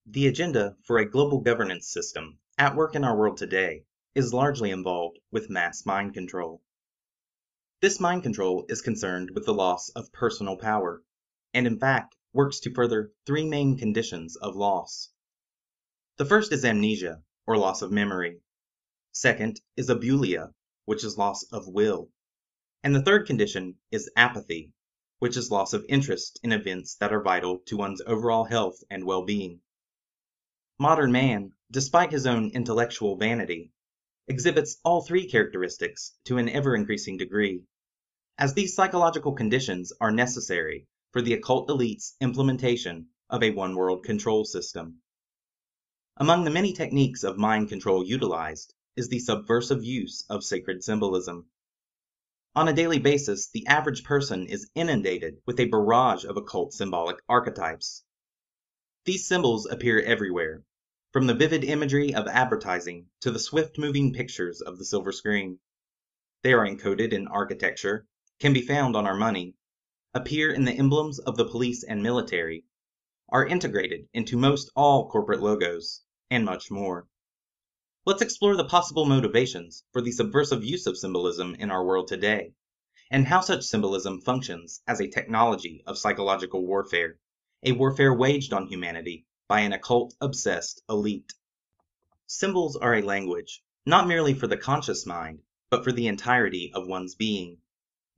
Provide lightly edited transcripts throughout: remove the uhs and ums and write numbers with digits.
The agenda for a global governance system at work in our world today is largely involved with mass mind control. This mind control is concerned with the loss of personal power, and in fact works to further three main conditions of loss. The first is amnesia, or loss of memory. Second is abulia, which is loss of will. And the third condition is apathy, which is loss of interest in events that are vital to one's overall health and well-being. Modern man, despite his own intellectual vanity, exhibits all three characteristics to an ever-increasing degree, as these psychological conditions are necessary for the occult elite's implementation of a one-world control system. Among the many techniques of mind control utilized is the subversive use of sacred symbolism. On a daily basis, the average person is inundated with a barrage of occult symbolic archetypes. These symbols appear everywhere, from the vivid imagery of advertising to the swift-moving pictures of the silver screen. They are encoded in architecture, can be found on our money, appear in the emblems of the police and military, are integrated into most all corporate logos, and much more. Let's explore the possible motivations for the subversive use of symbolism in our world today, and how such symbolism functions as a technology of psychological warfare, a warfare waged on humanity by an occult-obsessed elite. Symbols are a language, not merely for the conscious mind, but for the entirety of one's being,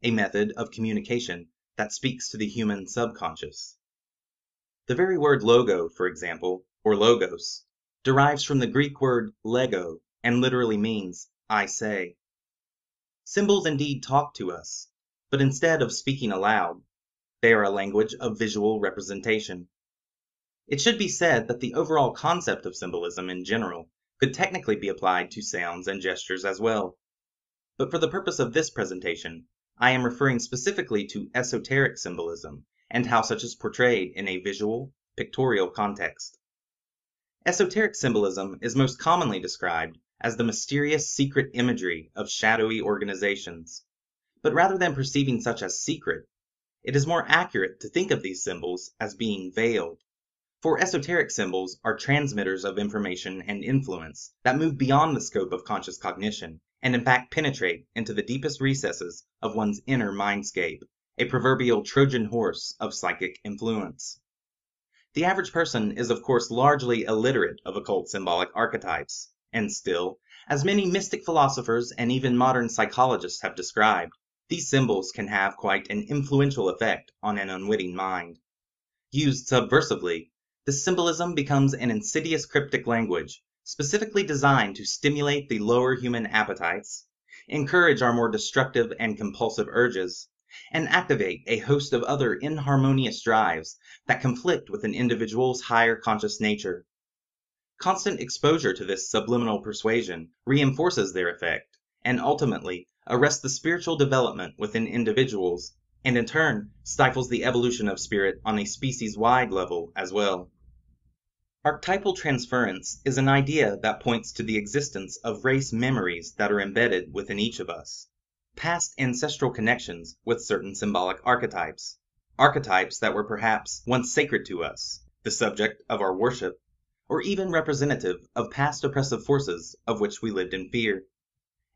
a method of communication that speaks to the human subconscious. The very word logo, for example, or logos, derives from the Greek word lego and literally means I say. Symbols indeed talk to us, but instead of speaking aloud, they are a language of visual representation. It should be said that the overall concept of symbolism in general could technically be applied to sounds and gestures as well. But for the purpose of this presentation, I am referring specifically to esoteric symbolism and how such is portrayed in a visual, pictorial context. Esoteric symbolism is most commonly described as the mysterious secret imagery of shadowy organizations. But rather than perceiving such as secret, it is more accurate to think of these symbols as being veiled. For esoteric symbols are transmitters of information and influence that move beyond the scope of conscious cognition and in fact penetrate into the deepest recesses of one's inner mindscape, a proverbial Trojan horse of psychic influence. The average person is of course largely illiterate of occult symbolic archetypes, and still, as many mystic philosophers and even modern psychologists have described, these symbols can have quite an influential effect on an unwitting mind. Used subversively, this symbolism becomes an insidious cryptic language, specifically designed to stimulate the lower human appetites, encourage our more destructive and compulsive urges, and activate a host of other inharmonious drives that conflict with an individual's higher conscious nature. Constant exposure to this subliminal persuasion reinforces their effect, and ultimately arrests the spiritual development within individuals, and in turn stifles the evolution of spirit on a species-wide level as well. Archetypal transference is an idea that points to the existence of race memories that are embedded within each of us, past ancestral connections with certain symbolic archetypes that were perhaps once sacred to us, the subject of our worship, or even representative of past oppressive forces of which we lived in fear.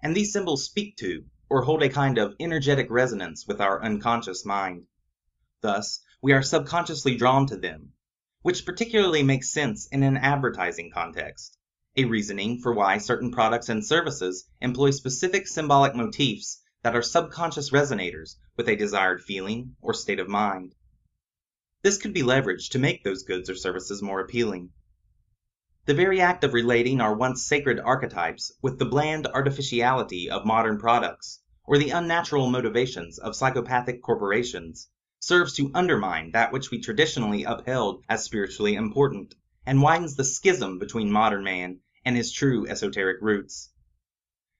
And these symbols speak to, or hold a kind of energetic resonance with our unconscious mind. Thus, we are subconsciously drawn to them, which particularly makes sense in an advertising context, a reasoning for why certain products and services employ specific symbolic motifs that are subconscious resonators with a desired feeling or state of mind. This could be leveraged to make those goods or services more appealing. The very act of relating our once sacred archetypes with the bland artificiality of modern products, or the unnatural motivations of psychopathic corporations, serves to undermine that which we traditionally upheld as spiritually important, and widens the schism between modern man and his true esoteric roots.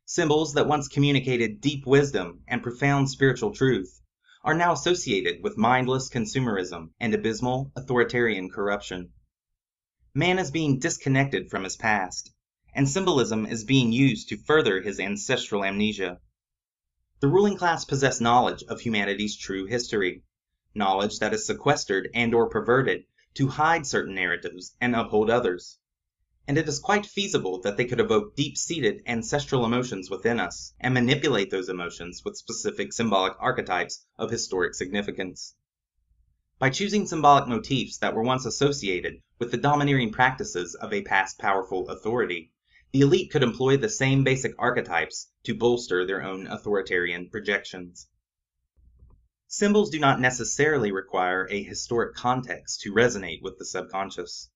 Symbols that once communicated deep wisdom and profound spiritual truth are now associated with mindless consumerism and abysmal authoritarian corruption. Man is being disconnected from his past, and symbolism is being used to further his ancestral amnesia. The ruling class possess knowledge of humanity's true history, knowledge that is sequestered and or perverted to hide certain narratives and uphold others. And it is quite feasible that they could evoke deep-seated ancestral emotions within us and manipulate those emotions with specific symbolic archetypes of historic significance. By choosing symbolic motifs that were once associated with the domineering practices of a past powerful authority, the elite could employ the same basic archetypes to bolster their own authoritarian projections. Symbols do not necessarily require a historic context to resonate with the subconscious.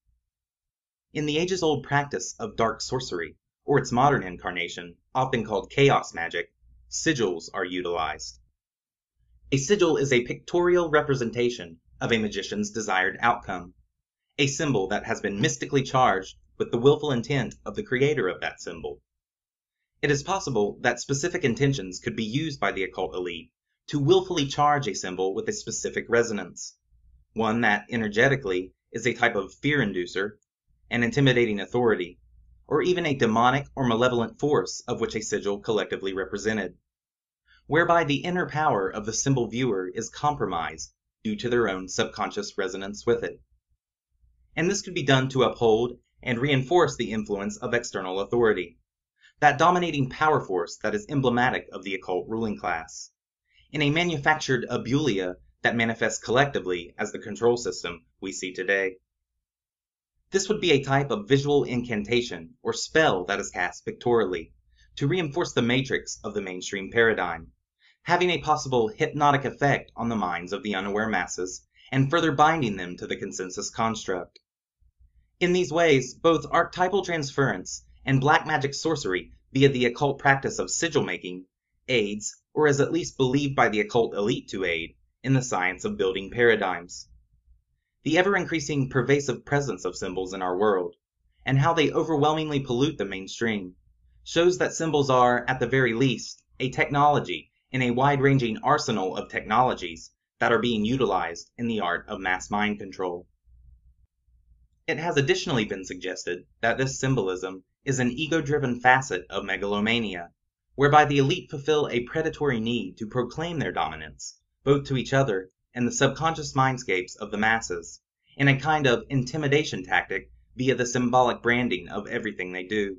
In the ages-old practice of dark sorcery, or its modern incarnation, often called chaos magic, sigils are utilized. A sigil is a pictorial representation of a magician's desired outcome, a symbol that has been mystically charged with the willful intent of the creator of that symbol. It is possible that specific intentions could be used by the occult elite to willfully charge a symbol with a specific resonance, one that energetically is a type of fear inducer, an intimidating authority, or even a demonic or malevolent force of which a sigil collectively represented, whereby the inner power of the symbol viewer is compromised due to their own subconscious resonance with it. And this could be done to uphold and reinforce the influence of external authority, that dominating power force that is emblematic of the occult ruling class, in a manufactured abulia that manifests collectively as the control system we see today. This would be a type of visual incantation or spell that is cast pictorially to reinforce the matrix of the mainstream paradigm, having a possible hypnotic effect on the minds of the unaware masses and further binding them to the consensus construct. In these ways, both archetypal transference and black magic sorcery via the occult practice of sigil making aids, or is at least believed by the occult elite to aid, in the science of building paradigms. The ever-increasing pervasive presence of symbols in our world, and how they overwhelmingly pollute the mainstream, shows that symbols are, at the very least, a technology in a wide-ranging arsenal of technologies that are being utilized in the art of mass mind control. It has additionally been suggested that this symbolism is an ego-driven facet of megalomania, whereby the elite fulfill a predatory need to proclaim their dominance, both to each other and the subconscious mindscapes of the masses, in a kind of intimidation tactic via the symbolic branding of everything they do,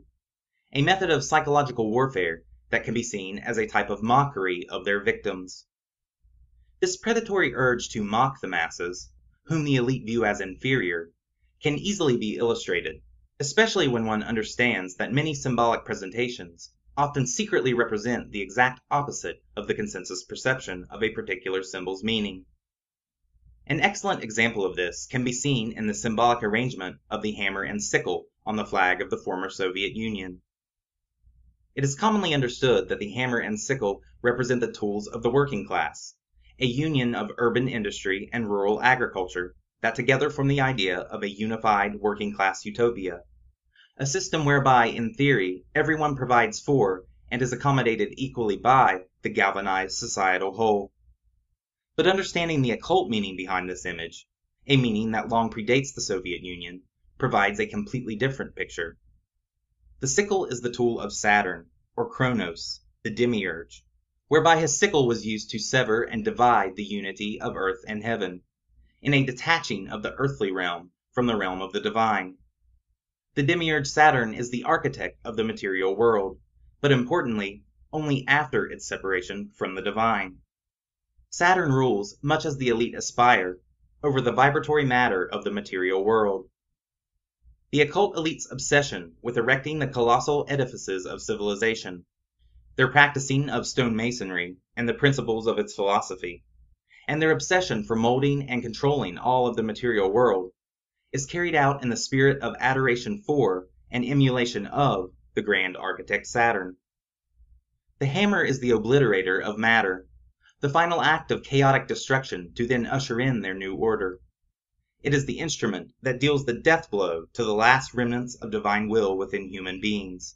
a method of psychological warfare that can be seen as a type of mockery of their victims. This predatory urge to mock the masses, whom the elite view as inferior, can easily be illustrated, especially when one understands that many symbolic presentations often secretly represent the exact opposite of the consensus perception of a particular symbol's meaning. An excellent example of this can be seen in the symbolic arrangement of the hammer and sickle on the flag of the former Soviet Union. It is commonly understood that the hammer and sickle represent the tools of the working class, a union of urban industry and rural agriculture that together form the idea of a unified working-class utopia, a system whereby, in theory, everyone provides for and is accommodated equally by the galvanized societal whole. But understanding the occult meaning behind this image, a meaning that long predates the Soviet Union, provides a completely different picture. The sickle is the tool of Saturn, or Kronos, the demiurge, whereby his sickle was used to sever and divide the unity of earth and heaven, in a detaching of the earthly realm from the realm of the divine. The demiurge Saturn is the architect of the material world, but importantly, only after its separation from the divine. Saturn rules, much as the elite aspire, over the vibratory matter of the material world. The occult elite's obsession with erecting the colossal edifices of civilization, their practicing of stonemasonry and the principles of its philosophy, and their obsession for molding and controlling all of the material world, is carried out in the spirit of adoration for and emulation of the grand architect Saturn. The hammer is the obliterator of matter, the final act of chaotic destruction to then usher in their new order. It is the instrument that deals the death blow to the last remnants of divine will within human beings,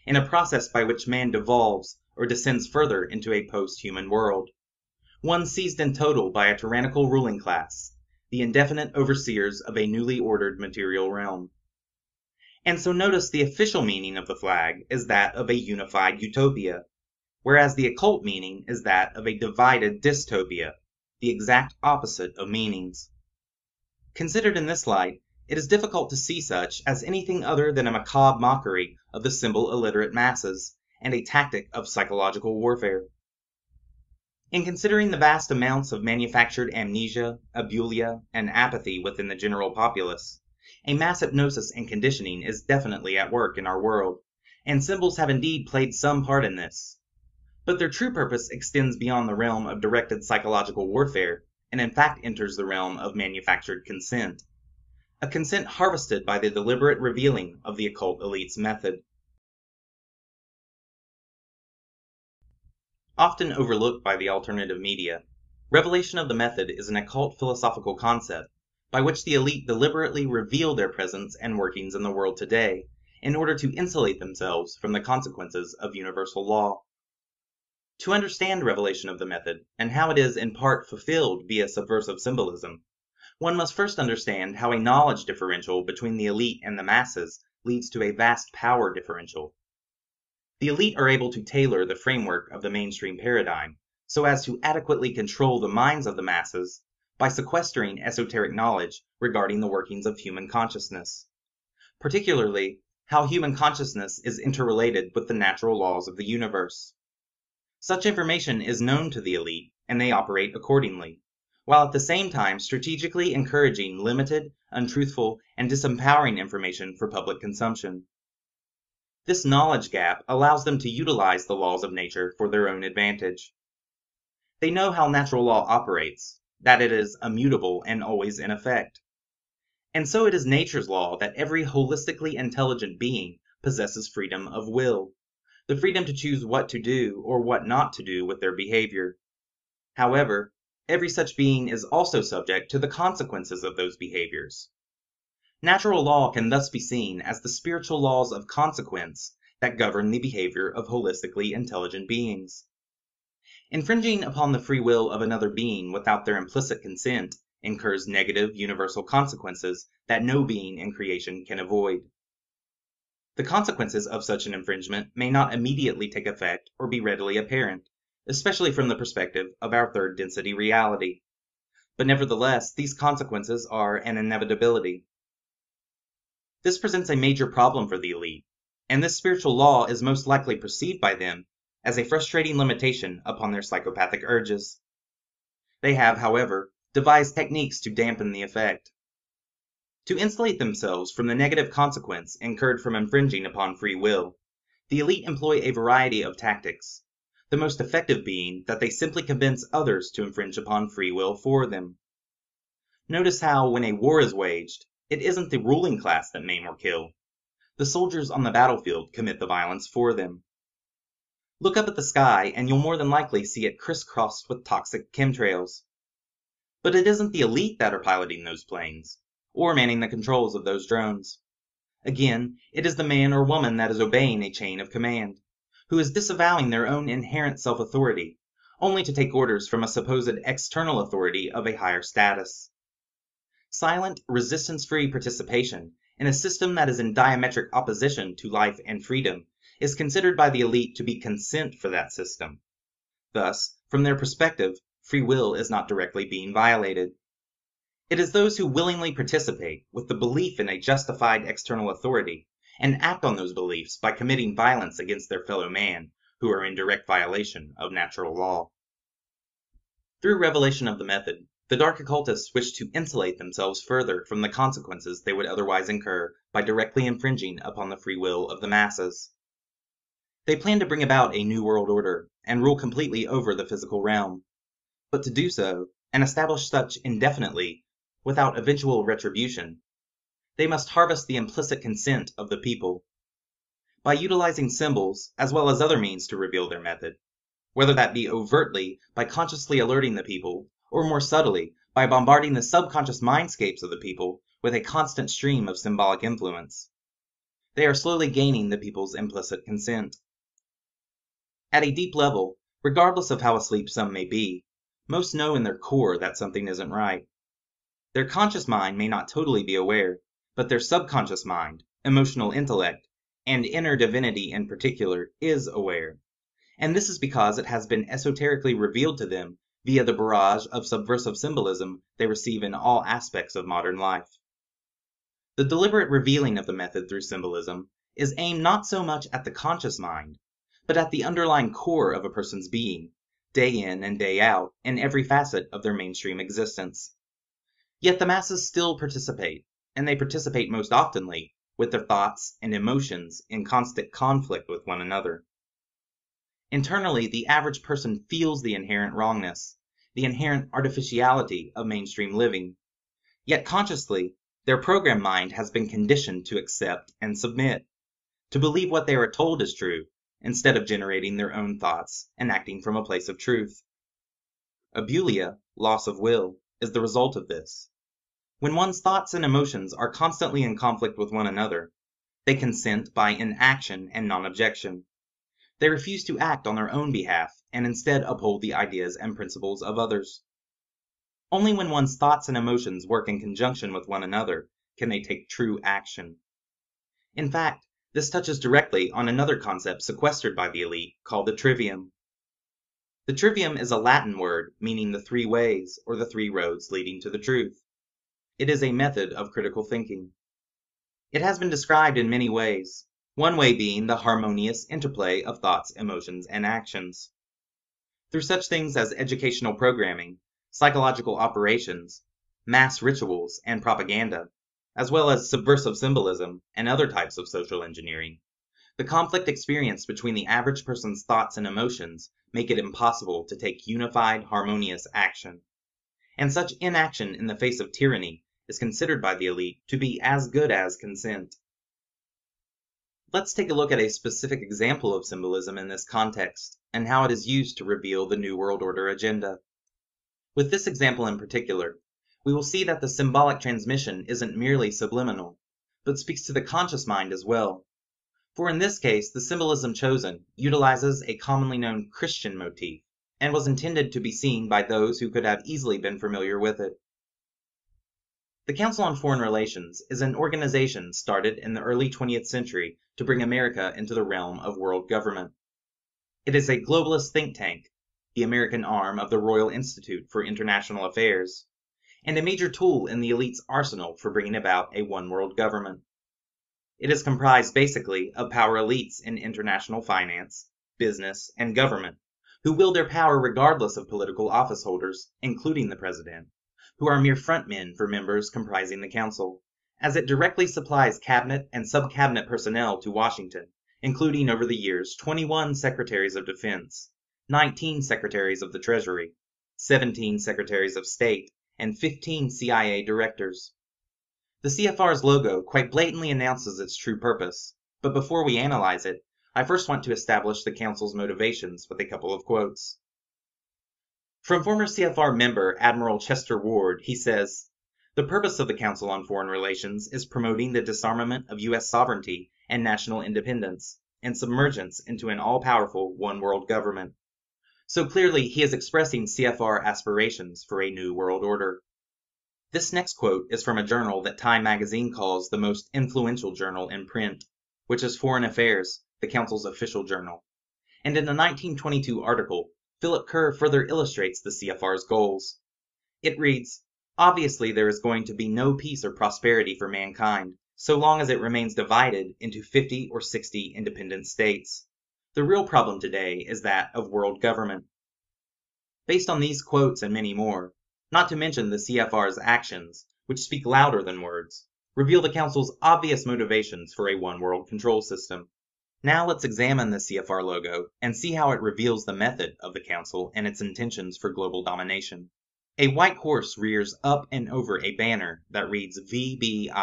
in a process by which man devolves or descends further into a post-human world, one seized in total by a tyrannical ruling class, the indefinite overseers of a newly ordered material realm. And so notice the official meaning of the flag is that of a unified utopia, whereas the occult meaning is that of a divided dystopia, the exact opposite of meanings. Considered in this light, it is difficult to see such as anything other than a macabre mockery of the symbol-illiterate masses, and a tactic of psychological warfare. In considering the vast amounts of manufactured amnesia, abulia, and apathy within the general populace, a mass hypnosis and conditioning is definitely at work in our world, and symbols have indeed played some part in this. But their true purpose extends beyond the realm of directed psychological warfare, and in fact enters the realm of manufactured consent. A consent harvested by the deliberate revealing of the occult elite's method. Often overlooked by the alternative media, revelation of the method is an occult philosophical concept by which the elite deliberately reveal their presence and workings in the world today in order to insulate themselves from the consequences of universal law. To understand revelation of the method and how it is in part fulfilled via subversive symbolism, one must first understand how a knowledge differential between the elite and the masses leads to a vast power differential. The elite are able to tailor the framework of the mainstream paradigm so as to adequately control the minds of the masses by sequestering esoteric knowledge regarding the workings of human consciousness, particularly how human consciousness is interrelated with the natural laws of the universe. Such information is known to the elite, and they operate accordingly, while at the same time strategically encouraging limited, untruthful, and disempowering information for public consumption. This knowledge gap allows them to utilize the laws of nature for their own advantage. They know how natural law operates, that it is immutable and always in effect. And so it is nature's law that every holistically intelligent being possesses freedom of will, the freedom to choose what to do or what not to do with their behavior. However, every such being is also subject to the consequences of those behaviors. Natural law can thus be seen as the spiritual laws of consequence that govern the behavior of holistically intelligent beings. Infringing upon the free will of another being without their implicit consent incurs negative universal consequences that no being in creation can avoid. The consequences of such an infringement may not immediately take effect or be readily apparent, especially from the perspective of our third density reality. But nevertheless, these consequences are an inevitability. This presents a major problem for the elite, and this spiritual law is most likely perceived by them as a frustrating limitation upon their psychopathic urges. They have, however, devised techniques to dampen the effect. To insulate themselves from the negative consequence incurred from infringing upon free will, the elite employ a variety of tactics, the most effective being that they simply convince others to infringe upon free will for them. Notice how, when a war is waged, it isn't the ruling class that maim or kill. The soldiers on the battlefield commit the violence for them. Look up at the sky and you'll more than likely see it crisscrossed with toxic chemtrails. But it isn't the elite that are piloting those planes, or manning the controls of those drones. Again, it is the man or woman that is obeying a chain of command, who is disavowing their own inherent self-authority, only to take orders from a supposed external authority of a higher status. Silent, resistance-free participation in a system that is in diametric opposition to life and freedom is considered by the elite to be consent for that system. Thus, from their perspective, free will is not directly being violated. It is those who willingly participate with the belief in a justified external authority and act on those beliefs by committing violence against their fellow man who are in direct violation of natural law. Through revelation of the method, the dark occultists wish to insulate themselves further from the consequences they would otherwise incur by directly infringing upon the free will of the masses. They plan to bring about a new world order and rule completely over the physical realm. But to do so, and establish such indefinitely, without eventual retribution, they must harvest the implicit consent of the people. By utilizing symbols, as well as other means to reveal their method, whether that be overtly by consciously alerting the people, or more subtly by bombarding the subconscious mindscapes of the people with a constant stream of symbolic influence, they are slowly gaining the people's implicit consent. At a deep level, regardless of how asleep some may be, most know in their core that something isn't right. Their conscious mind may not totally be aware, but their subconscious mind, emotional intellect, and inner divinity in particular is aware, and this is because it has been esoterically revealed to them via the barrage of subversive symbolism they receive in all aspects of modern life. The deliberate revealing of the method through symbolism is aimed not so much at the conscious mind, but at the underlying core of a person's being, day in and day out, in every facet of their mainstream existence. Yet the masses still participate, and they participate most oftenly with their thoughts and emotions in constant conflict with one another. Internally, the average person feels the inherent wrongness, the inherent artificiality of mainstream living. Yet consciously, their programmed mind has been conditioned to accept and submit, to believe what they are told is true, instead of generating their own thoughts and acting from a place of truth. Abulia, loss of will, is the result of this. When one's thoughts and emotions are constantly in conflict with one another, they consent by inaction and non-objection. They refuse to act on their own behalf and instead uphold the ideas and principles of others. Only when one's thoughts and emotions work in conjunction with one another can they take true action. In fact, this touches directly on another concept sequestered by the elite called the trivium. The trivium is a Latin word meaning the three ways or the three roads leading to the truth. It is a method of critical thinking. It has been described in many ways, one way being the harmonious interplay of thoughts, emotions, and actions. Through such things as educational programming, psychological operations, mass rituals, and propaganda, as well as subversive symbolism and other types of social engineering, the conflict experienced between the average person's thoughts and emotions make it impossible to take unified, harmonious action. And such inaction in the face of tyranny is considered by the elite to be as good as consent. Let's take a look at a specific example of symbolism in this context, and how it is used to reveal the New World Order agenda. With this example in particular, we will see that the symbolic transmission isn't merely subliminal, but speaks to the conscious mind as well. For in this case, the symbolism chosen utilizes a commonly known Christian motif, and was intended to be seen by those who could have easily been familiar with it. The Council on Foreign Relations is an organization started in the early 20th century to bring America into the realm of world government. It is a globalist think tank, the American arm of the Royal Institute for International Affairs, and a major tool in the elite's arsenal for bringing about a one-world government. It is comprised basically of power elites in international finance, business, and government, who wield their power regardless of political office holders, including the president, who are mere frontmen for members comprising the council, as it directly supplies cabinet and sub-cabinet personnel to Washington, including over the years 21 secretaries of defense, 19 secretaries of the Treasury, 17 secretaries of state, and 15 CIA directors. The CFR's logo quite blatantly announces its true purpose, but before we analyze it, I first want to establish the Council's motivations with a couple of quotes. From former CFR member Admiral Chester Ward, he says, "The purpose of the Council on Foreign Relations is promoting the disarmament of U.S. sovereignty and national independence, and submergence into an all-powerful one-world government." So clearly he is expressing CFR aspirations for a new world order. This next quote is from a journal that Time magazine calls the most influential journal in print, which is Foreign Affairs, the Council's official journal. And in a 1922 article, Philip Kerr further illustrates the CFR's goals. It reads, "Obviously there is going to be no peace or prosperity for mankind, so long as it remains divided into 50 or 60 independent states. The real problem today is that of world government." Based on these quotes and many more, not to mention the CFR's actions, which speak louder than words, reveal the Council's obvious motivations for a one-world control system. Now let's examine the CFR logo and see how it reveals the method of the Council and its intentions for global domination. A white horse rears up and over a banner that reads VBIQVE.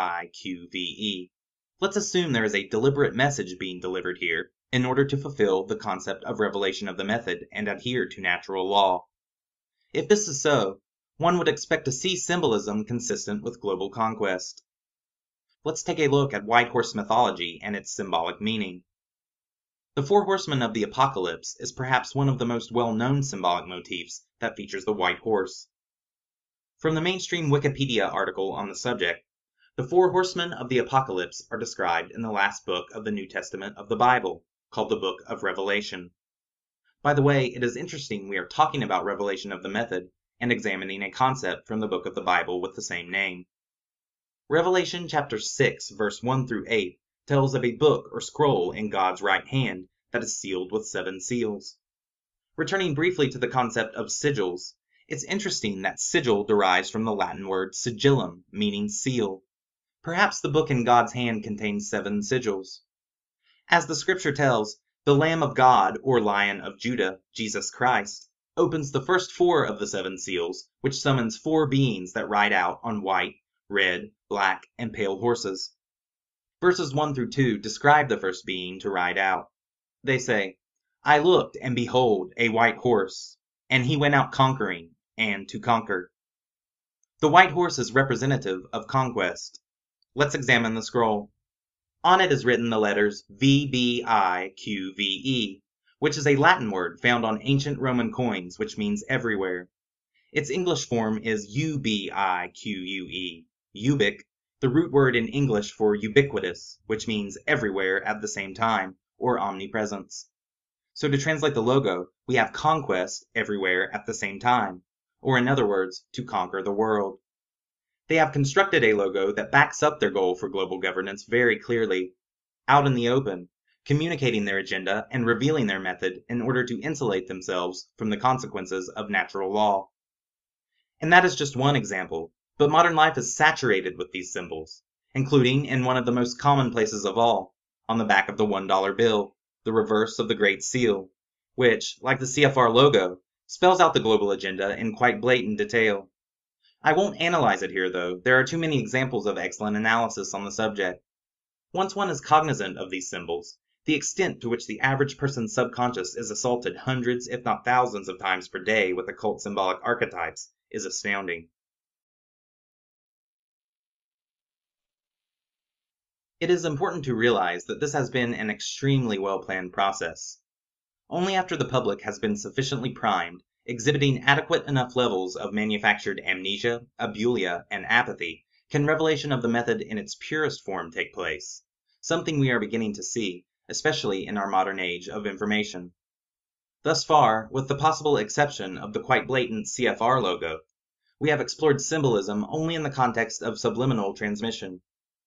Let's assume there is a deliberate message being delivered here in order to fulfill the concept of revelation of the method and adhere to natural law. If this is so, one would expect to see symbolism consistent with global conquest. Let's take a look at white horse mythology and its symbolic meaning. The Four Horsemen of the Apocalypse is perhaps one of the most well-known symbolic motifs that features the white horse. From the mainstream Wikipedia article on the subject, the Four Horsemen of the Apocalypse are described in the last book of the New Testament of the Bible, called the Book of Revelation. By the way, it is interesting we are talking about revelation of the method and examining a concept from the book of the Bible with the same name. Revelation chapter 6, verse 1 through 8 tells of a book or scroll in God's right hand that is sealed with 7 seals. Returning briefly to the concept of sigils, it's interesting that sigil derives from the Latin word sigillum, meaning seal. Perhaps the book in God's hand contains 7 sigils. As the scripture tells, the Lamb of God, or Lion of Judah, Jesus Christ, opens the first 4 of the 7 seals, which summons 4 beings that ride out on white, red, black, and pale horses. Verses 1 through 2 describe the first being to ride out. They say, I looked, and behold, a white horse, and he went out conquering, and to conquer. The white horse is representative of conquest. Let's examine the scroll. On it is written the letters VBIQVE, which is a Latin word found on ancient Roman coins, which means everywhere. Its English form is UBIQUE, ubic, the root word in English for ubiquitous, which means everywhere at the same time, or omnipresence. So to translate the logo, we have conquest everywhere at the same time, or in other words, to conquer the world. They have constructed a logo that backs up their goal for global governance very clearly, out in the open, communicating their agenda and revealing their method in order to insulate themselves from the consequences of natural law. And that is just one example, but modern life is saturated with these symbols, including in one of the most common places of all, on the back of the $1 bill, the reverse of the Great Seal, which, like the CFR logo, spells out the global agenda in quite blatant detail. I won't analyze it here though, there are too many examples of excellent analysis on the subject. Once one is cognizant of these symbols, the extent to which the average person's subconscious is assaulted hundreds if not thousands of times per day with occult symbolic archetypes is astounding. It is important to realize that this has been an extremely well-planned process. Only after the public has been sufficiently primed, exhibiting adequate enough levels of manufactured amnesia, abulia, and apathy, can revelation of the method in its purest form take place, something we are beginning to see, especially in our modern age of information. Thus far, with the possible exception of the quite blatant CFR logo, we have explored symbolism only in the context of subliminal transmission.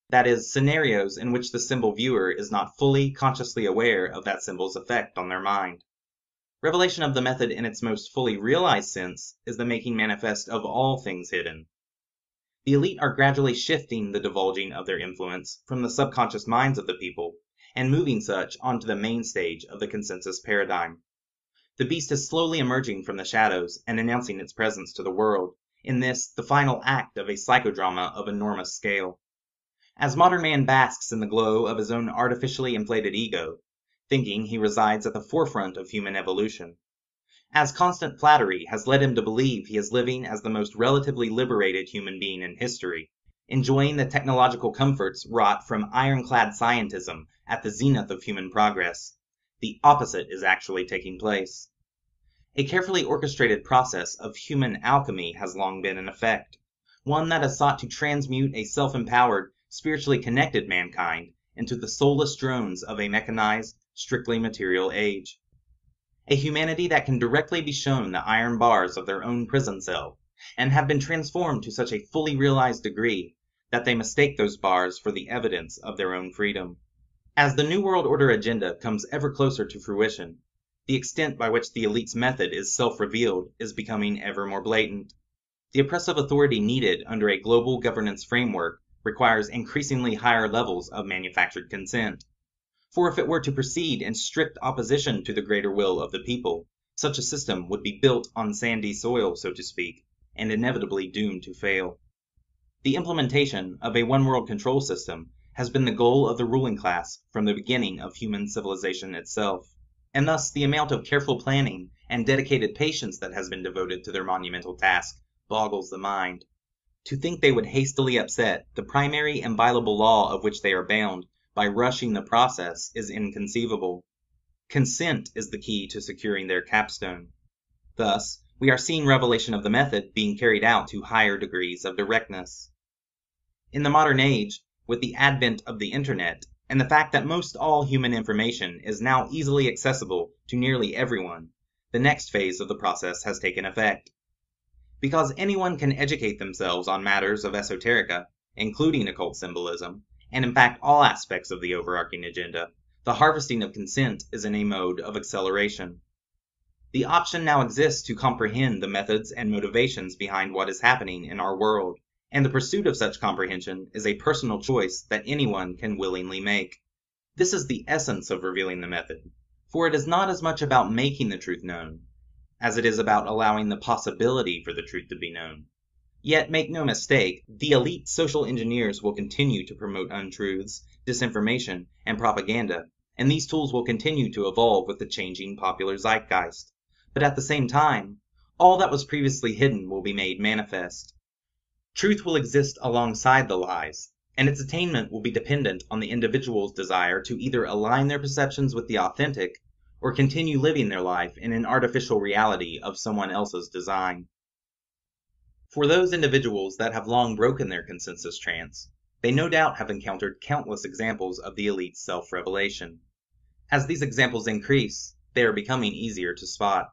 That is, scenarios in which the symbol viewer is not fully consciously aware of that symbol's effect on their mind. Revelation of the method in its most fully realized sense is the making manifest of all things hidden. The elite are gradually shifting the divulging of their influence from the subconscious minds of the people and moving such onto the main stage of the consensus paradigm. The beast is slowly emerging from the shadows and announcing its presence to the world, in this, the final act of a psychodrama of enormous scale. As modern man basks in the glow of his own artificially inflated ego, thinking he resides at the forefront of human evolution, as constant flattery has led him to believe he is living as the most relatively liberated human being in history, enjoying the technological comforts wrought from ironclad scientism at the zenith of human progress, the opposite is actually taking place. A carefully orchestrated process of human alchemy has long been in effect, one that has sought to transmute a self-empowered, spiritually connected mankind into the soulless drones of a mechanized, strictly material age. A humanity that can directly be shown the iron bars of their own prison cell, and have been transformed to such a fully realized degree that they mistake those bars for the evidence of their own freedom. As the New World Order agenda comes ever closer to fruition, the extent by which the elite's method is self-revealed is becoming ever more blatant. The oppressive authority needed under a global governance framework requires increasingly higher levels of manufactured consent. For if it were to proceed in strict opposition to the greater will of the people, such a system would be built on sandy soil, so to speak, and inevitably doomed to fail. The implementation of a one-world control system has been the goal of the ruling class from the beginning of human civilization itself, and thus the amount of careful planning and dedicated patience that has been devoted to their monumental task boggles the mind. To think they would hastily upset the primary inviolable law of which they are bound by rushing the process is inconceivable. Consent is the key to securing their capstone. Thus, we are seeing revelation of the method being carried out to higher degrees of directness. In the modern age, with the advent of the internet, and the fact that most all human information is now easily accessible to nearly everyone, the next phase of the process has taken effect. Because anyone can educate themselves on matters of esoterica, including occult symbolism, and in fact all aspects of the overarching agenda, the harvesting of consent is in a mode of acceleration. The option now exists to comprehend the methods and motivations behind what is happening in our world, and the pursuit of such comprehension is a personal choice that anyone can willingly make. This is the essence of revealing the method, for it is not as much about making the truth known, as it is about allowing the possibility for the truth to be known. Yet make no mistake, the elite social engineers will continue to promote untruths, disinformation, and propaganda, and these tools will continue to evolve with the changing popular zeitgeist. But at the same time, all that was previously hidden will be made manifest. Truth will exist alongside the lies, and its attainment will be dependent on the individual's desire to either align their perceptions with the authentic, or continue living their life in an artificial reality of someone else's design. For those individuals that have long broken their consensus trance, they no doubt have encountered countless examples of the elite's self-revelation. As these examples increase, they are becoming easier to spot.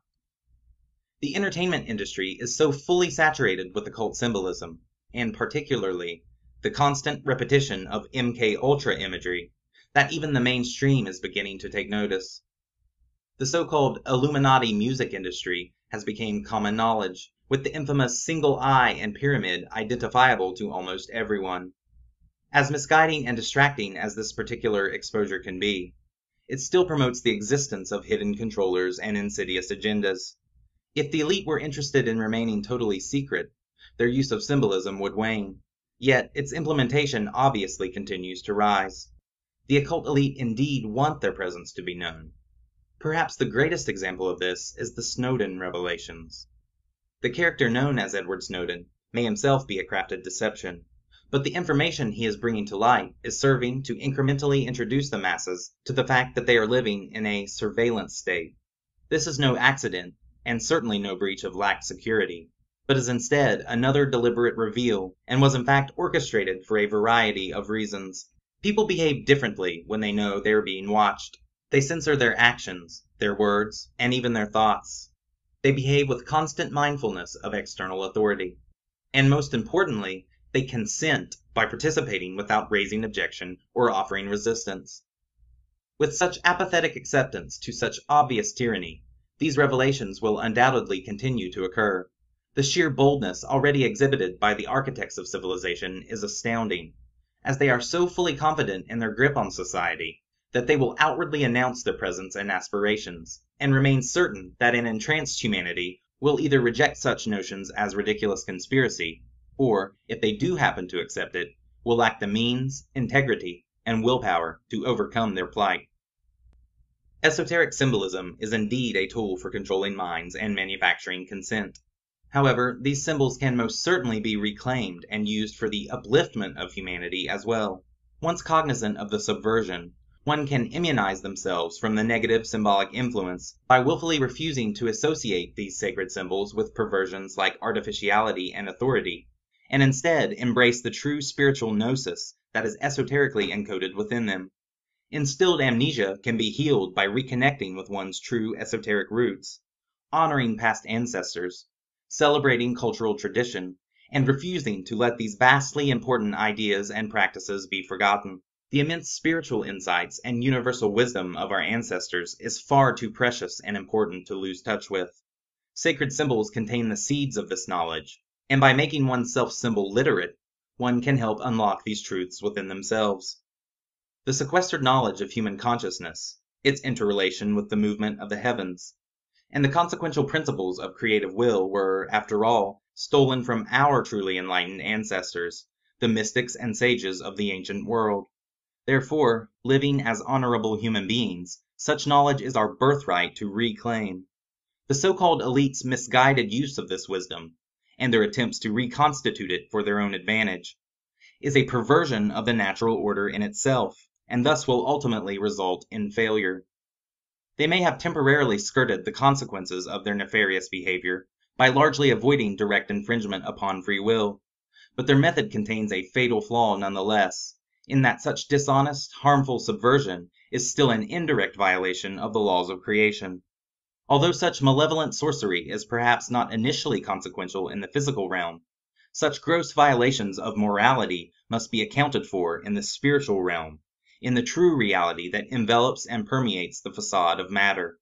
The entertainment industry is so fully saturated with occult symbolism, and particularly the constant repetition of MK Ultra imagery, that even the mainstream is beginning to take notice. The so-called Illuminati music industry has become common knowledge, with the infamous single eye and pyramid identifiable to almost everyone. As misguiding and distracting as this particular exposure can be, it still promotes the existence of hidden controllers and insidious agendas. If the elite were interested in remaining totally secret, their use of symbolism would wane, yet its implementation obviously continues to rise. The occult elite indeed want their presence to be known. Perhaps the greatest example of this is the Snowden revelations. The character known as Edward Snowden may himself be a crafted deception, but the information he is bringing to light is serving to incrementally introduce the masses to the fact that they are living in a surveillance state. This is no accident, and certainly no breach of lax security, but is instead another deliberate reveal, and was in fact orchestrated for a variety of reasons. People behave differently when they know they are being watched. They censor their actions, their words, and even their thoughts. They behave with constant mindfulness of external authority. And most importantly, they consent by participating without raising objection or offering resistance. With such apathetic acceptance to such obvious tyranny, these revelations will undoubtedly continue to occur. The sheer boldness already exhibited by the architects of civilization is astounding, as they are so fully confident in their grip on society that they will outwardly announce their presence and aspirations, and remain certain that an entranced humanity will either reject such notions as ridiculous conspiracy, or, if they do happen to accept it, will lack the means, integrity, and willpower to overcome their plight. Esoteric symbolism is indeed a tool for controlling minds and manufacturing consent. However, these symbols can most certainly be reclaimed and used for the upliftment of humanity as well. Once cognizant of the subversion, one can immunize themselves from the negative symbolic influence by willfully refusing to associate these sacred symbols with perversions like artificiality and authority, and instead embrace the true spiritual gnosis that is esoterically encoded within them. Instilled amnesia can be healed by reconnecting with one's true esoteric roots, honoring past ancestors, celebrating cultural tradition, and refusing to let these vastly important ideas and practices be forgotten. The immense spiritual insights and universal wisdom of our ancestors is far too precious and important to lose touch with. Sacred symbols contain the seeds of this knowledge, and by making oneself symbol literate, one can help unlock these truths within themselves. The sequestered knowledge of human consciousness, its interrelation with the movement of the heavens, and the consequential principles of creative will were, after all, stolen from our truly enlightened ancestors, the mystics and sages of the ancient world. Therefore, living as honorable human beings, such knowledge is our birthright to reclaim. The so-called elite's misguided use of this wisdom, and their attempts to reconstitute it for their own advantage, is a perversion of the natural order in itself, and thus will ultimately result in failure. They may have temporarily skirted the consequences of their nefarious behavior by largely avoiding direct infringement upon free will, but their method contains a fatal flaw nonetheless, in that such dishonest, harmful subversion is still an indirect violation of the laws of creation. Although such malevolent sorcery is perhaps not initially consequential in the physical realm, such gross violations of morality must be accounted for in the spiritual realm, in the true reality that envelops and permeates the facade of matter.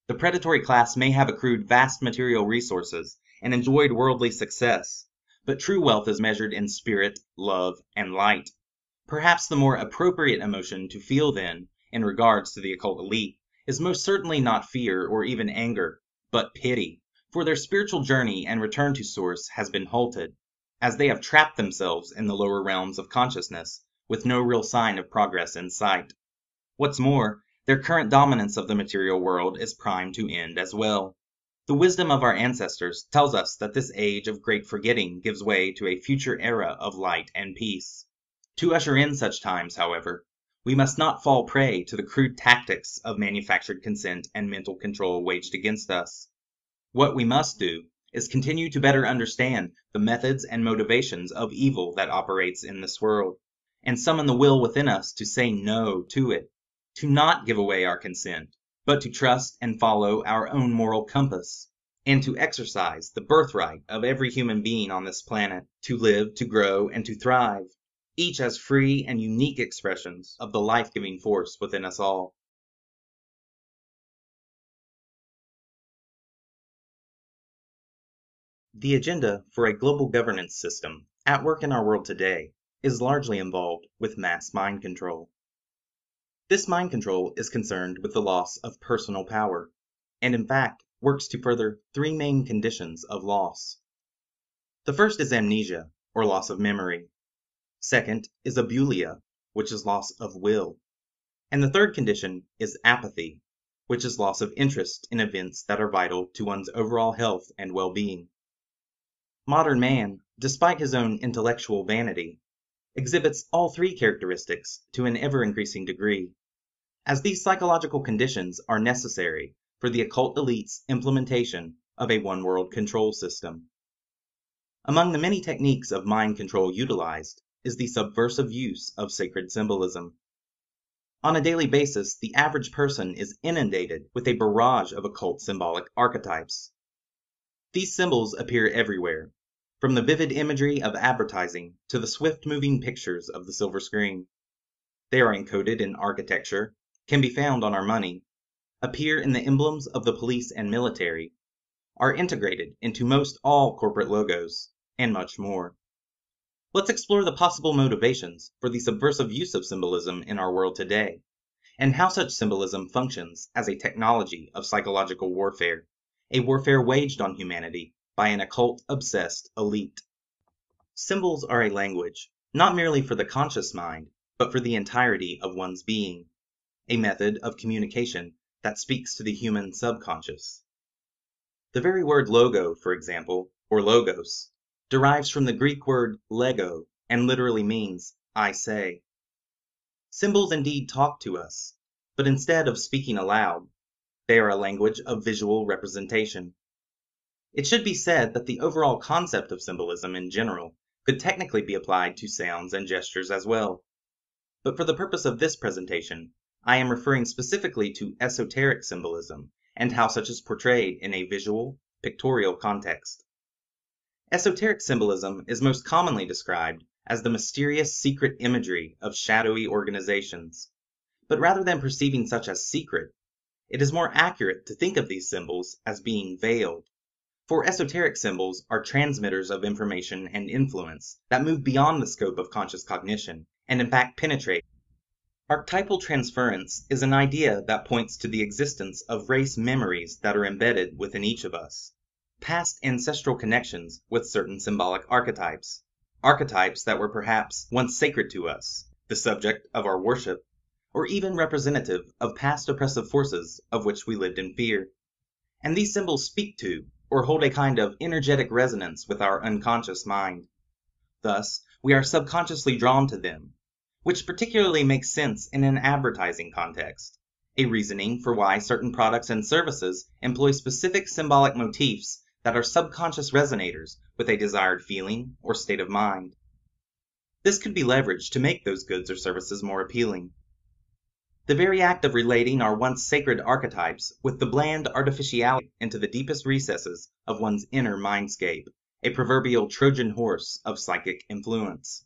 The predatory class may have accrued vast material resources and enjoyed worldly success, but true wealth is measured in spirit, love, and light. Perhaps the more appropriate emotion to feel then, in regards to the occult elite, is most certainly not fear or even anger, but pity, for their spiritual journey and return to Source has been halted, as they have trapped themselves in the lower realms of consciousness, with no real sign of progress in sight. What's more, their current dominance of the material world is primed to end as well. The wisdom of our ancestors tells us that this age of great forgetting gives way to a future era of light and peace. To usher in such times, however, we must not fall prey to the crude tactics of manufactured consent and mental control waged against us. What we must do is continue to better understand the methods and motivations of evil that operates in this world, and summon the will within us to say no to it, to not give away our consent, but to trust and follow our own moral compass, and to exercise the birthright of every human being on this planet, to live, to grow, and to thrive, each as free and unique expressions of the life-giving force within us all. The agenda for a global governance system at work in our world today is largely involved with mass mind control. This mind control is concerned with the loss of personal power, and in fact works to further three main conditions of loss. The first is amnesia, or loss of memory. Second is abulia, which is loss of will. And the third condition is apathy, which is loss of interest in events that are vital to one's overall health and well-being. Modern man, despite his own intellectual vanity, exhibits all three characteristics to an ever-increasing degree, as these psychological conditions are necessary for the occult elite's implementation of a one-world control system. Among the many techniques of mind control utilized is the subversive use of sacred symbolism. On a daily basis, the average person is inundated with a barrage of occult symbolic archetypes. These symbols appear everywhere, from the vivid imagery of advertising to the swift-moving pictures of the silver screen. They are encoded in architecture, can be found on our money, appear in the emblems of the police and military, are integrated into most all corporate logos, and much more. Let's explore the possible motivations for the subversive use of symbolism in our world today, and how such symbolism functions as a technology of psychological warfare, a warfare waged on humanity by an occult-obsessed elite. Symbols are a language, not merely for the conscious mind, but for the entirety of one's being, a method of communication that speaks to the human subconscious. The very word logo, for example, or logos, derives from the Greek word lego and literally means I say. Symbols indeed talk to us, but instead of speaking aloud, they are a language of visual representation. It should be said that the overall concept of symbolism in general could technically be applied to sounds and gestures as well. But for the purpose of this presentation, I am referring specifically to esoteric symbolism and how such is portrayed in a visual, pictorial context. Esoteric symbolism is most commonly described as the mysterious secret imagery of shadowy organizations. But rather than perceiving such as secret, it is more accurate to think of these symbols as being veiled. For esoteric symbols are transmitters of information and influence that move beyond the scope of conscious cognition and in fact penetrate. Archetypal transference is an idea that points to the existence of race memories that are embedded within each of us. Past ancestral connections with certain symbolic archetypes that were perhaps once sacred to us, the subject of our worship, or even representative of past oppressive forces of which we lived in fear. And these symbols speak to, or hold a kind of energetic resonance with our unconscious mind. Thus, we are subconsciously drawn to them, which particularly makes sense in an advertising context, a reasoning for why certain products and services employ specific symbolic motifs that are subconscious resonators with a desired feeling or state of mind. This could be leveraged to make those goods or services more appealing. The very act of relating our once sacred archetypes with the bland artificiality into the deepest recesses of one's inner mindscape, a proverbial Trojan horse of psychic influence.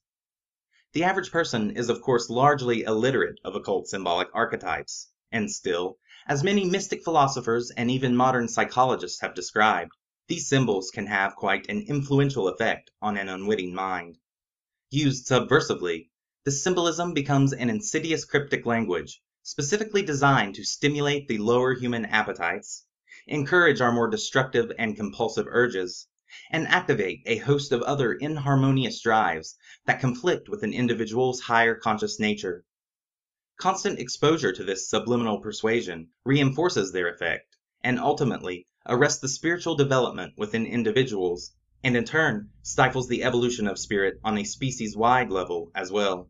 The average person is of course largely illiterate of occult symbolic archetypes, and still, as many mystic philosophers and even modern psychologists have described, these symbols can have quite an influential effect on an unwitting mind. Used subversively, this symbolism becomes an insidious cryptic language, specifically designed to stimulate the lower human appetites, encourage our more destructive and compulsive urges, and activate a host of other inharmonious drives that conflict with an individual's higher conscious nature. Constant exposure to this subliminal persuasion reinforces their effect, and ultimately arrests the spiritual development within individuals, and in turn stifles the evolution of spirit on a species-wide level as well.